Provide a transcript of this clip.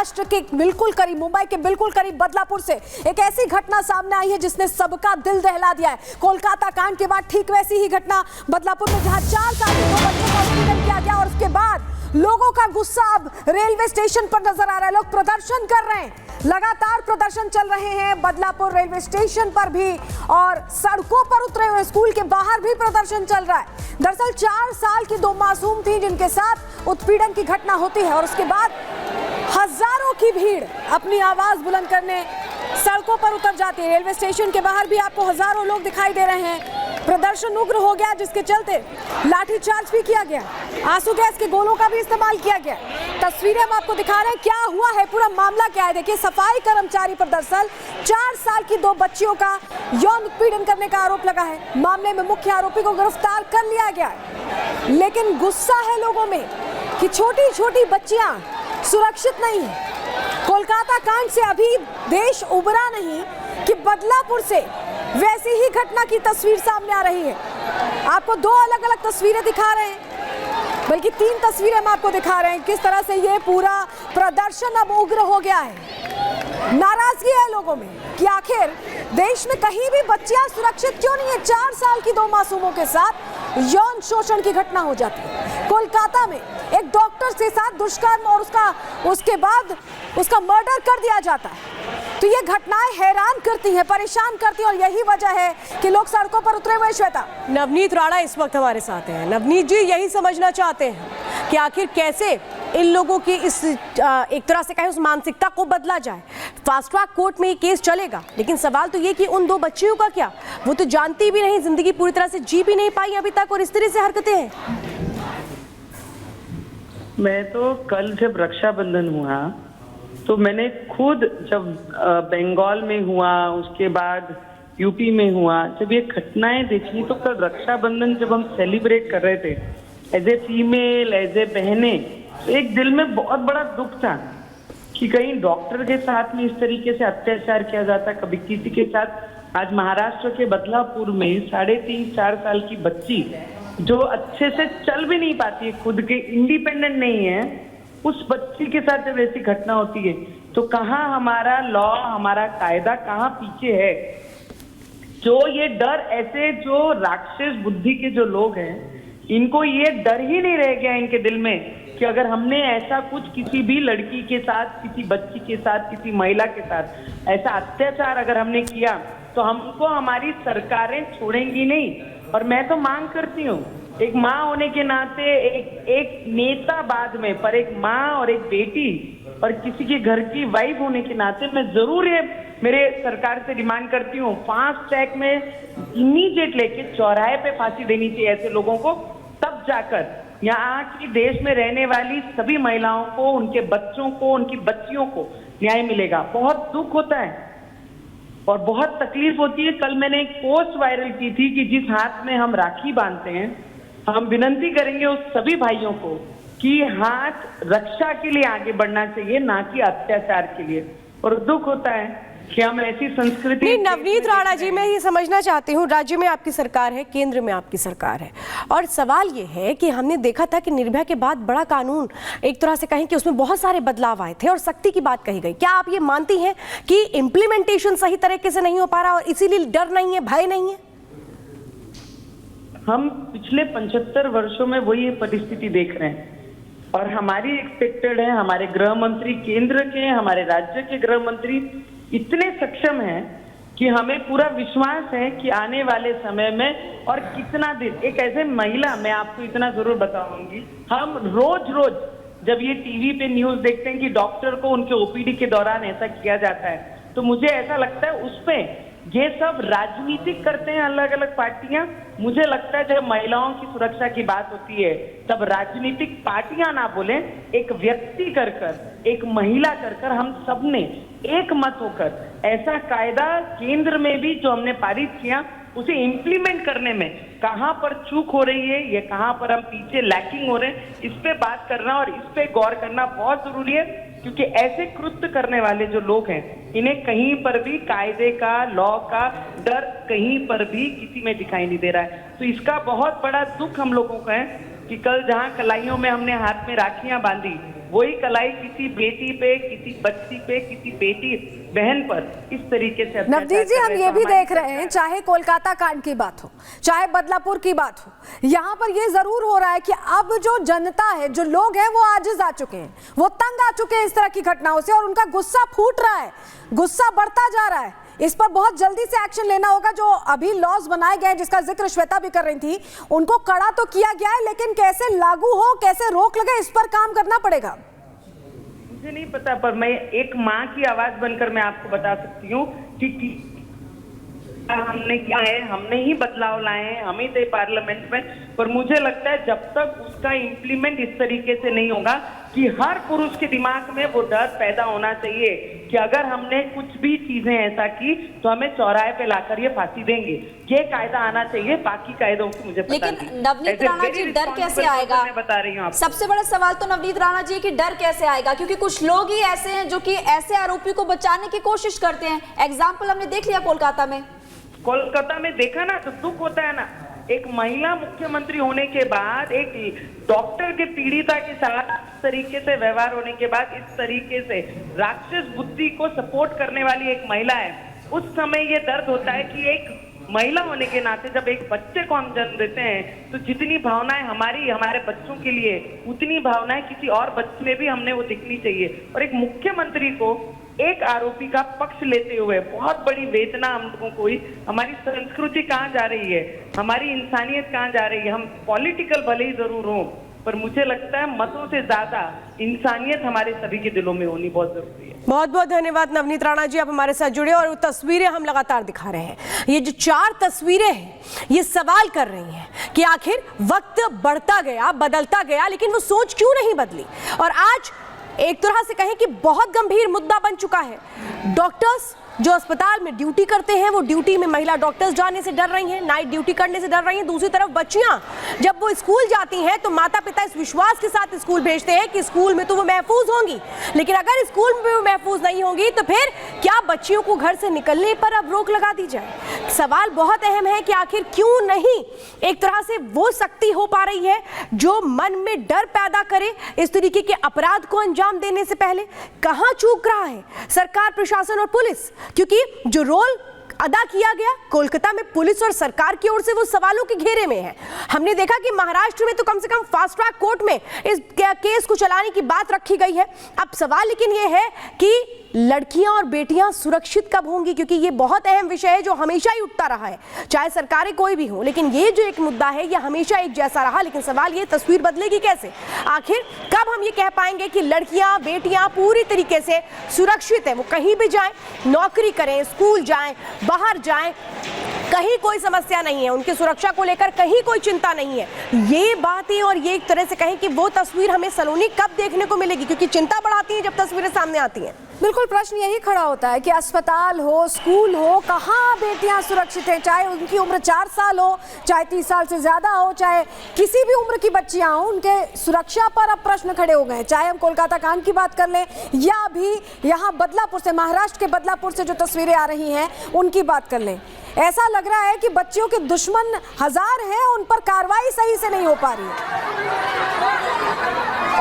महाराष्ट्र के बिल्कुल करीब, मुंबई के बिल्कुल करीब बदलापुर से एक ऐसी घटना सामने आई है जिसने सबका दिल दहला दिया है। कोलकाता कांड के बाद ठीक वैसी ही घटना बदलापुर में, जहां 4 साल के 2 बच्चों का उत्पीड़न किया गया और उसके बाद लोगों का गुस्सा अब रेलवे स्टेशन पर नजर आ रहा है। लोग प्रदर्शन कर रहे हैं, लगातार प्रदर्शन चल रहे हैं बदलापुर रेलवे स्टेशन पर भी और सड़कों पर उतरे हुए, स्कूल के बाहर भी प्रदर्शन चल रहा है। दरअसल 4 साल की 2 मासूम थी जिनके साथ उत्पीड़न की घटना होती है और उसके बाद हजारों की भीड़ अपनी आवाज बुलंद करने सड़कों पर उतर जाती है। रेलवे स्टेशन के बाहर भी आपको हजारों लोग दिखाई दे रहे हैं। प्रदर्शन उग्र हो गया जिसके चलते लाठीचार्ज भी किया गया, आंसू गैस के गोलों का भी इस्तेमाल किया गया। तस्वीरें हम आपको दिखा रहे हैं, क्या हुआ है, पूरा मामला क्या है। देखिए, सफाई कर्मचारी पर दरअसल 4 साल की 2 बच्चियों का यौन उत्पीड़न करने का आरोप लगा है। मामले में मुख्य आरोपी को गिरफ्तार कर लिया गया है, लेकिन गुस्सा है लोगों में कि छोटी छोटी बच्चियां सुरक्षित नहीं है। कोलकाता कांड से अभी देश उबरा नहीं कि बदलापुर से वैसी ही घटना की तस्वीर सामने आ रही है। आपको 2 अलग अलग तस्वीरें दिखा रहे हैं, बल्कि 3 तस्वीरें हम आपको दिखा रहे हैं किस तरह से ये पूरा प्रदर्शन अब उग्र हो गया है। नाराजगी है लोगों में कि आखिर देश में कहीं भी बच्चियां सुरक्षित क्यों नहीं है। 4 साल की 2 मासूमों के साथ यौन शोषण की घटना हो जाती है। कोलकाता में एक डॉक्टर के साथ दुष्कर्म और उसके बाद उसका मर्डर कर दिया जाता है। तो ये घटनाएं हैरान करती हैं, परेशान करती हैं और यही वजह है कि लोग सड़कों पर उतरे हुए। श्वेता, नवनीत राणा इस वक्त हमारे साथ हैं। नवनीत जी, यही समझना चाहते हैं कि आखिर कैसे इन लोगों की इस एक तरह से कहें उस मानसिकता को बदला जाए। फास्ट ट्रैक कोर्ट में ये केस चलेगा, लेकिन सवाल तो ये कि उन 2 बच्चियों का क्या, वो तो जानती भी नहीं, जिंदगी पूरी तरह से जी भी नहीं पाई अभी तक और इस तरह से हरकतें हैं। मैं तो कल जब रक्षाबंधन हुआ तो मैंने खुद, जब बंगाल में हुआ, उसके बाद यूपी में हुआ, जब ये घटनाएं देखी तो कल रक्षाबंधन जब हम सेलिब्रेट कर रहे थे as a female, as a बहने, तो एक दिल में बहुत बड़ा दुख था कि कहीं डॉक्टर के साथ में इस तरीके से अत्याचार किया जाता, कभी किसी के साथ। आज महाराष्ट्र के बदलापुर में 3.5-4 साल की बच्ची जो अच्छे से चल भी नहीं पाती है, खुद के इंडिपेंडेंट नहीं है, उस बच्ची के साथ जब ऐसी घटना होती है तो कहाँ हमारा लॉ, हमारा कायदा कहाँ पीछे है। जो ये डर, ऐसे जो राक्षस बुद्धि के जो लोग हैं, इनको ये डर ही नहीं रह गया इनके दिल में कि अगर हमने ऐसा कुछ किसी भी लड़की के साथ, किसी बच्ची के साथ, किसी महिला के साथ ऐसा अत्याचार अगर हमने किया तो हमको हमारी सरकारें छोड़ेंगी नहीं। और मैं तो मांग करती हूँ, एक माँ होने के नाते, एक नेता बाद में, पर एक माँ और एक बेटी और किसी के घर की वाइफ होने के नाते मैं जरूर ये मेरे सरकार से डिमांड करती हूँ, फास्ट ट्रैक में इमीडिएट लेके चौराहे पे फांसी देनी चाहिए ऐसे लोगों को। तब जाकर यहाँ की देश में रहने वाली सभी महिलाओं को, उनके बच्चों को, उनकी बच्चियों को न्याय मिलेगा। बहुत दुख होता है और बहुत तकलीफ होती है। कल मैंने एक पोस्ट वायरल की थी कि जिस हाथ में हम राखी बांधते हैं, हम विनती करेंगे उस सभी भाइयों को कि हाथ रक्षा के लिए आगे बढ़ना चाहिए, ना कि अत्याचार के लिए। और दुख होता है कि हम ऐसी संस्कृति। नवनीत राणा जी, मैं ये समझना चाहती हूँ, राज्य में आपकी सरकार है, केंद्र में आपकी सरकार है, और सवाल ये है कि हमने देखा था कि निर्भया के बाद बड़ा कानून, एक तरह से कहें कि उसमें बहुत सारे बदलाव आए थे और सख्ती की बात कही गई। क्या आप ये मानती हैं कि इम्प्लीमेंटेशन सही तरीके से नहीं हो पा रहा और इसीलिए डर नहीं है, भय नहीं है? हम पिछले 75 वर्षों में वही परिस्थिति देख रहे हैं और हमारी एक्सपेक्टेड है, हमारे गृह मंत्री केंद्र के, हमारे राज्य के गृह मंत्री इतने सक्षम हैं कि हमें पूरा विश्वास है कि आने वाले समय में, और कितना दिन, एक ऐसे महिला, मैं आपको इतना जरूर बताऊंगी, हम रोज रोज जब ये टीवी पे न्यूज देखते हैं कि डॉक्टर को उनके ओपीडी के दौरान ऐसा किया जाता है, तो मुझे ऐसा लगता है उसपे ये सब राजनीतिक करते हैं अलग अलग पार्टियां। मुझे लगता है जब महिलाओं की सुरक्षा की बात होती है तब राजनीतिक पार्टियां ना बोले, एक व्यक्ति कर कर, एक महिला कर कर, हम सबने एक मत होकर ऐसा कायदा केंद्र में भी जो हमने पारित किया उसे इम्प्लीमेंट करने में कहां पर चूक हो रही है, ये कहां पर हम पीछे लैकिंग हो रहे हैं, इस पे बात करना और इस पे गौर करना बहुत जरूरी है। क्योंकि ऐसे कृत्य करने वाले जो लोग हैं, इन्हें कहीं पर भी कायदे का, लॉ का डर कहीं पर भी किसी में दिखाई नहीं दे रहा है। तो इसका बहुत बड़ा दुख हम लोगों का है कि कल जहां कलाइयों में हमने हाथ में राखियां बांधी, वही कलाई किसी बेटी पे, किसी बच्ची पे, किसी बेटी बहन पर इस तरीके से नवनीत जी, हम ये भी देख रहे हैं, चाहे कोलकाता कांड की बात हो, चाहे बदलापुर की बात हो, यहाँ पर ये जरूर हो रहा है कि अब जो जनता है, जो लोग हैं, वो आजिज आ चुके हैं, वो तंग आ चुके हैं इस तरह की घटनाओं से, और उनका गुस्सा फूट रहा है, गुस्सा बढ़ता जा रहा है। इस पर बहुत जल्दी से एक्शन लेना होगा। जो अभी लॉज बनाए गए हैं, जिसका जिक्र श्वेता भी कर रही थी, उनको कड़ा तो किया गया है, लेकिन कैसे लागू हो, कैसे रोक लगे, इस पर काम करना पड़ेगा। मुझे नहीं पता, पर मैं एक माँ की आवाज बनकर मैं आपको बता सकती हूँ कि हमने क्या है, हमने ही बदलाव लाए हैं, हम ही थे पार्लियामेंट में, पर मुझे लगता है जब तक उसका इम्प्लीमेंट इस तरीके से नहीं होगा कि हर पुरुष के दिमाग में वो डर पैदा होना चाहिए कि अगर हमने कुछ भी चीजें ऐसा की तो हमें चौराहे पे लाकर ये फांसी देंगे, ये कायदा आना चाहिए। बाकी कायदों की मुझे पता नहीं। लेकिन नवनीत राणा जी, डर कैसे आएगा? मैं बता रही हूँ आपको। सबसे बड़ा सवाल तो नवनीत राणा जी कि डर कैसे आएगा, क्योंकि कुछ लोग ही ऐसे हैं जो कि ऐसे आरोपी को बचाने की कोशिश करते हैं। एग्जाम्पल हमने देख लिया कोलकाता में देखा ना, तो दुख होता है ना। एक महिला मुख्यमंत्री होने के बाद, एक डॉक्टर के पीड़िता के साथ इस तरीके से व्यवहार होने के बाद, इस तरीके से राक्षस बुद्धि को सपोर्ट करने वाली एक महिला है, उस समय ये दर्द होता है कि एक महिला होने के नाते जब एक बच्चे को हम जन्म देते हैं तो जितनी भावनाएं हमारे बच्चों के लिए, उतनी भावनाएं किसी और बच्चे में भी हमने वो दिखनी चाहिए। और एक मुख्यमंत्री को एक आरोपी का पक्ष लेते हुए बहुत बड़ी वेदना हम लोगों को हुई। हमारी संस्कृति कहाँ जा रही है, हमारी इंसानियत कहाँ जा रही है। हम पॉलिटिकल भले ही जरूर हों, पर मुझे लगता है मतों से ज्यादा इंसानियत हमारे सभी के दिलों में होनी बहुत जरूरी है। बहुत बहुत धन्यवाद नवनीत राणा जी, आप हमारे साथ जुड़े और तस्वीरें हम लगातार दिखा रहे हैं। ये जो 4 तस्वीरें हैं, ये सवाल कर रही हैं कि आखिर वक्त बढ़ता गया, बदलता गया, लेकिन वो सोच क्यों नहीं बदली। और आज एक तरह से कहें कि बहुत गंभीर मुद्दा बन चुका है। डॉक्टर्स जो अस्पताल में ड्यूटी करते हैं, वो ड्यूटी में महिला डॉक्टर्स जाने से डर रही हैं, नाइट ड्यूटी करने से डर रही हैं। दूसरी तरफ बच्चियां जब वो स्कूल जाती हैं तो माता पिता इस विश्वास के साथ स्कूल भेजते हैं कि स्कूल में तो वो महफूज होंगी, लेकिन अगर स्कूल में वो महफूज नहीं होंगी तो फिर क्या बच्चियों को घर से निकलने पर अब रोक लगा दी जाए। सवाल बहुत अहम है कि आखिर क्यों नहीं एक तरह से वो सख्ती हो पा रही है जो मन में डर पैदा करे इस तरीके के अपराध को अंजाम देने से पहले। कहां चूक रहा है सरकार, प्रशासन और पुलिस, क्योंकि जो रोल अदा किया गया कोलकाता में पुलिस और सरकार की ओर से वो सवालों के घेरे में है। हमने देखा कि महाराष्ट्र में तो कम से कम फास्ट ट्रैक कोर्ट में इस केस को चलाने की बात रखी गई है। अब सवाल लेकिन ये है कि लड़कियां और बेटियां सुरक्षित कब होंगी, क्योंकि ये बहुत अहम विषय है जो हमेशा ही उठता रहा है, चाहे सरकारें कोई भी हो। लेकिन ये जो एक मुद्दा है ये हमेशा एक जैसा रहा, लेकिन सवाल ये तस्वीर बदलेगी कैसे। आखिर कब हम ये कह पाएंगे कि लड़कियां बेटियां पूरी तरीके से सुरक्षित है, वो कहीं भी जाएं, नौकरी करें, स्कूल जाएं, बाहर जाएं, कहीं कोई समस्या नहीं है, उनकी सुरक्षा को लेकर कहीं कोई चिंता नहीं है। ये बातें और ये एक तरह से कहें कि वो तस्वीर हमें सलोनी कब देखने को मिलेगी, क्योंकि चिंता बढ़ाती है जब तस्वीरें सामने आती हैं। बिल्कुल, प्रश्न यही खड़ा होता है कि अस्पताल हो, स्कूल हो, कहाँ बेटियां सुरक्षित हैं, चाहे उनकी उम्र 4 साल हो, चाहे 30 साल से ज्यादा हो, चाहे किसी भी उम्र की बच्चियां हो, उनके सुरक्षा पर अब प्रश्न खड़े हो गए। चाहे हम कोलकाता कांड की बात कर लें या अभी यहाँ बदलापुर से, महाराष्ट्र के बदलापुर से जो तस्वीरें आ रही हैं उनकी बात कर लें, ऐसा लग रहा है कि बच्चियों के दुश्मन 1000 हैं, उन पर कार्रवाई सही से नहीं हो पा रही है।